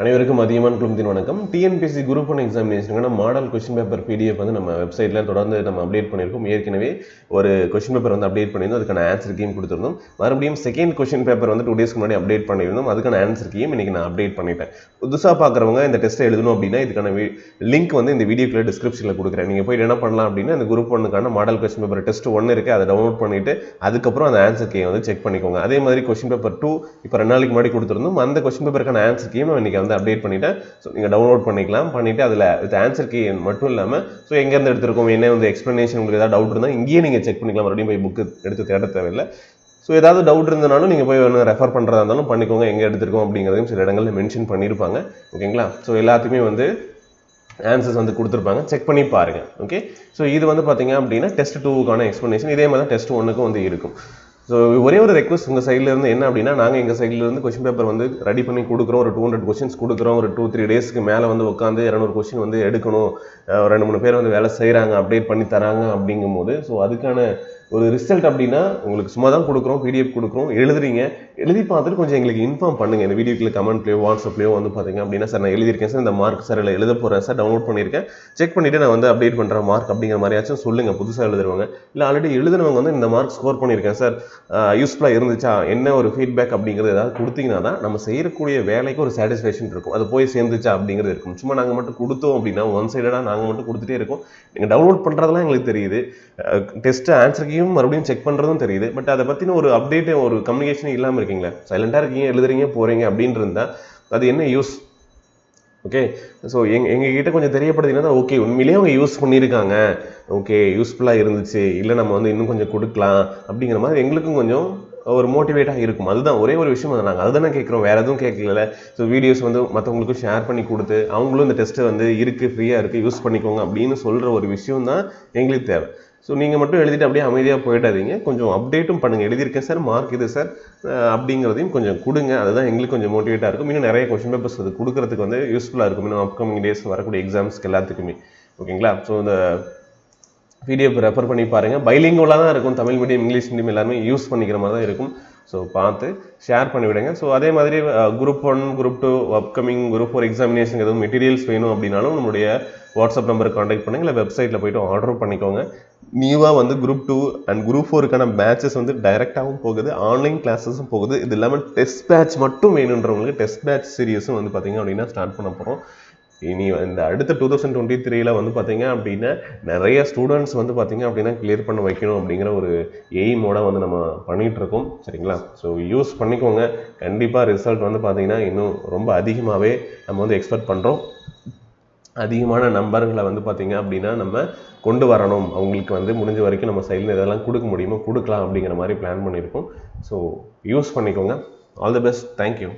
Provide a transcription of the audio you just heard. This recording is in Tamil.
அனைவருக்கும் அதிகமான குழுமத்தின் வணக்கம். டிஎன்பிஎஸ்சி குரூப் 1 எக்ஸாமினேஷனுக்கான மாடல் கொஸ்டின் பேப்பர் பிடிஎஃப் வந்து நம்ம வெப்சைட்ல தொடர்ந்து நம்ம அப்டேட் பண்ணியிருக்கோம். ஏற்கனவே ஒரு கொஸ்டின் பேப்பர் வந்து அப்டேட் பண்ணியிருந்தோம், அதுக்கான ஆன்சர் கீம் கொடுத்துருந்தோம். மறுபடியும் செகண்ட் கொஸ்டின் பேப்பர் வந்து 2 டேஸ்க்கு முன்னாடி அப்டேட் பண்ணியிருந்தோம், அதுக்கான ஆன்சர் கீம் இன்னைக்கு நான் அப்டேட் பண்ணிட்டேன். புதுசாக பார்க்குறவங்க இந்த டெஸ்ட்டை எழுதணும் அப்படின்னா இதுக்கான லிங்க் வந்து இந்த வீடியோக்குள்ள டிஸ்கிரிப்ஷனில் கொடுக்குறேன். நீங்கள் போய் என்ன பண்ணலாம் அப்படின்னா இந்த குரூப் 1க்கான மாடல் கொஸ்டின் பேப்பர் டெஸ்ட் 1 இருக்குது, அதை டவுன்லோட் பண்ணிட்டு அதுக்கப்புறம் அந்த ஆன்சர் கீயை வந்து செக் பண்ணிக்கோங்க. அதே மாதிரி கொஸ்டின் பேப்பர் 2 இப்போ 2 நாளைக்கு முன்னாடி கொடுத்துருந்தோம், அந்த கொஸ்டின் பேப்பருக்கான ஆன்சர் கீயும் இன்னைக்கு வந்து அப்டேட் பண்ணிட்டேன். ஸோ நீங்கள் டவுன்லோட் பண்ணிக்கலாம். பண்ணிவிட்டு அதில் வித் ஆன்சர் கீ மட்டும் இல்லாமல் ஸோ எங்கேருந்து எடுத்துருக்கோம், என்ன வந்து எக்ஸ்ப்ளனேஷன், உங்களுக்கு ஏதாவது டவுட் இருந்தால் இங்கேயே நீங்கள் செக் பண்ணிக்கலாம். மறுபடியும் போய் புக்கு எடுத்து தேட தேவையில்லை. ஸோ ஏதாவது டவுட் இருந்தாலும் நீங்கள் போய் ஒன்று ரெஃபர் பண்ணுறதா இருந்தாலும் பண்ணிக்கோங்க. எங்கே எடுத்துருக்கோம் அப்படிங்கிறதையும் சில இடங்களில் மென்ஷன் பண்ணியிருப்பாங்க. ஓகேங்களா? ஸோ எல்லாத்துக்குமே வந்து ஆன்சர்ஸ் வந்து கொடுத்துருப்பாங்க, செக் பண்ணி பாருங்கள். ஓகே, ஸோ இது வந்து பார்த்தீங்க அப்படின்னா டெஸ்ட் 2க்கான எக்ஸ்ப்ளனேஷன். இதே மாதிரி தான் டெஸ்ட் 1க்கும் வந்து இருக்கும். ஸோ ஒரே ஒரு ரெக்வஸ்ட் உங்கள் சைட்லேருந்து என்ன அப்படின்னா, நாங்கள் எங்கள் சைட்லேருந்து கொஸ்டின் பேப்பர் வந்து ரெடி பண்ணி கொடுக்குறோம். ஒரு 200 கொஸ்டின்ஸ் கொடுக்குறோம். ஒரு 2-3 டேஸ்க்கு மேலே வந்து உட்காந்து 200 கொஸ்டின் வந்து எடுக்கணும். 2-3 பேர் வந்து வேலை செய்கிறாங்க, அப்டேட் பண்ணி தராங்க அப்படிங்கும்போது ஸோ அதுக்கான ஒரு ரிசல்ட் அப்படின்னா உங்களுக்கு சும்மா தான் கொடுக்குறோம், பிடிஎஃப் கொடுக்குறோம், எழுதுறீங்க. எழுதி பார்த்துட்டு கொஞ்சம் எங்களுக்கு இன்ஃபார்ம் பண்ணுங்கள். இந்த வீடியோக்குள்ள கமெண்ட்லேயோ வாட்ஸ்அப்லேயோ வந்து பார்த்தீங்க அப்படின்னா, சார் நான் எழுதியிருக்கேன் சார், இந்த மார்க் சார் இல்லை எழுத போகிறேன் சார், டவுன்லோட் பண்ணியிருக்கேன், செக் பண்ணிவிட்டு நான் வந்து அப்டேட் பண்ணுறேன் மார்க் அப்படிங்கிற மாதிரியாச்சும் சொல்லுங்கள். புதுசாக எழுதுறவங்க இல்லை ஆல்ரெடி எழுதுனவங்க வந்து இந்த மார்க் ஸ்கோர் பண்ணியிருக்கேன் சார், யூஸ்ஃபுல்லாக இருந்துச்சா, என்ன ஒரு ஃபீட்பேக் அப்படிங்கிறது ஏதாவது கொடுத்தீங்கன்னா தான் நம்ம செய்யக்கூடிய வேலைக்கு ஒரு சாட்டிஸ்ஃபேக்ஷன் இருக்கும். அது போய் சேர்ந்துச்சா அப்படிங்கிறது இருக்கும். சும்மா நாங்கள் மட்டும் கொடுத்தோம் அப்படின்னா ஒன் சைடடாக நாங்கள் மட்டும் கொடுத்துட்டே இருக்கோம். நீங்கள் டவுன்லோட் பண்ணுறதெல்லாம் எங்களுக்கு தெரியுது, டெஸ்ட் ஆன்சருக்கையும் மறுபடியும் செக் பண்ணுறதும் தெரியுது. பட் அதை பற்றின ஒரு அப்டேட், ஒரு கம்யூனிகேஷன் இல்லாமல் இருக்கீங்களா, சைலண்டாக இருக்கீங்க, எழுதுறீங்க போகிறீங்க அப்படின்னு இருந்தால் அது என்ன யூஸ்? ஓகே, ஸோ எங்ககிட்ட கொஞ்சம் தெரியப்படுத்தினா ஓகே உண்மையிலேயே அவங்க யூஸ் பண்ணியிருக்காங்க, ஓகே யூஸ்ஃபுல்லாக இருந்துச்சு, இல்லை நம்ம வந்து இன்னும் கொஞ்சம் கொடுக்கலாம் அப்படிங்கிற மாதிரி எங்களுக்கும் கொஞ்சம் ஒரு மோட்டிவேட்டாக இருக்கும். அதுதான் ஒரே ஒரு விஷயம். அதை நாங்கள் அதுதானே கேட்குறோம், வேறு எதுவும் கேட்கல. ஸோ வீடியோஸ் வந்து மற்றவங்களுக்கும் ஷேர் பண்ணி கொடுத்து அவங்களும் இந்த டெஸ்ட்டை வந்து இருக்குது, ஃப்ரீயாக இருக்குது, யூஸ் பண்ணிக்கோங்க அப்படின்னு சொல்கிற ஒரு விஷயம் தான் எங்களுக்கு தேவை. ஸோ நீங்கள் மட்டும் எழுதிட்டு அப்படியே அமைதியாக போயிடாதீங்க, கொஞ்சம் அப்டேட்டும் பண்ணுங்கள். எழுதியிருக்கேன் சார், மார்க் இது சார் அப்படிங்கிறதையும் கொஞ்சம் கொடுங்க. அதுதான் எங்களுக்கு கொஞ்சம் மோட்டிவேட்டாக இருக்கும். இன்னும் நிறைய கொஸ்டின் பேப்பர்ஸ் அது கொடுக்கறதுக்கு வந்து யூஸ்ஃபுல்லாக இருக்கும், இன்னும் அப்கமிங் டேஸ் வரக்கூடிய எக்ஸாம்ஸ்க்கு எல்லாத்துக்குமே. ஓகேங்களா? ஸோ இந்த பிடிஎஃப் ரெஃபர் பண்ணி பாருங்கள். பைலிங்குவலாக தான் இருக்கும், தமிழ் மீடியம் இங்கிலீஷ் மீடியம் எல்லாருமே யூஸ் பண்ணிக்கிற மாதிரி தான் இருக்கும். ஸோ பார்த்து ஷேர் பண்ணிவிடுங்க. ஸோ அதே மாதிரி group 1, group 2, upcoming group 4 examination எதுவும் மெட்டீரியல்ஸ் வேணும் அப்படின்னாலும் நம்மளுடைய வாட்ஸ்அப் நம்பருக்கு கான்டாக்ட் பண்ணுங்கள், இல்லை வெப்சைட்டில் போய்ட்டு ஆர்டர் பண்ணிக்கோங்க. நியூவாக வந்து குரூப் 2 அண்ட் குரூப் 4க்கான பேட்சஸ் வந்து டைரெக்டாகவும் போகுது, ஆன்லைன் கிளாஸஸும் போகுது. இது இல்லாமல் டெஸ்ட் பேட்ச் மட்டும் வேணுன்றவங்களுக்கு டெஸ்ட் பேட்ச் சீரியஸும் வந்து பார்த்திங்க அப்படின்னா ஸ்டார்ட் பண்ண போகிறோம். இனி இந்த அடுத்த 2023 வந்து பார்த்தீங்க அப்படின்னா நிறைய ஸ்டூடெண்ட்ஸ் வந்து பார்த்தீங்க அப்படின்னா கிளியர் பண்ண வைக்கணும் அப்படிங்கிற ஒரு எய்மோட வந்து நம்ம பண்ணிகிட்டு இருக்கோம். சரிங்களா? ஸோ யூஸ் பண்ணிக்கோங்க. கண்டிப்பாக ரிசல்ட் வந்து பார்த்தீங்கன்னா இன்னும் ரொம்ப அதிகமாகவே நம்ம வந்து எக்ஸ்பெக்ட் பண்ணுறோம். அதிகமான நம்பர்களை வந்து பார்த்தீங்க அப்படின்னா நம்ம கொண்டு வரணும். அவங்களுக்கு வந்து முடிஞ்ச வரைக்கும் நம்ம சைடில் இதெல்லாம் கொடுக்க முடியுமோ கொடுக்கலாம் அப்படிங்கிற மாதிரி பிளான் பண்ணியிருக்கோம். ஸோ யூஸ் பண்ணிக்கோங்க. All the best. தேங்க்யூ.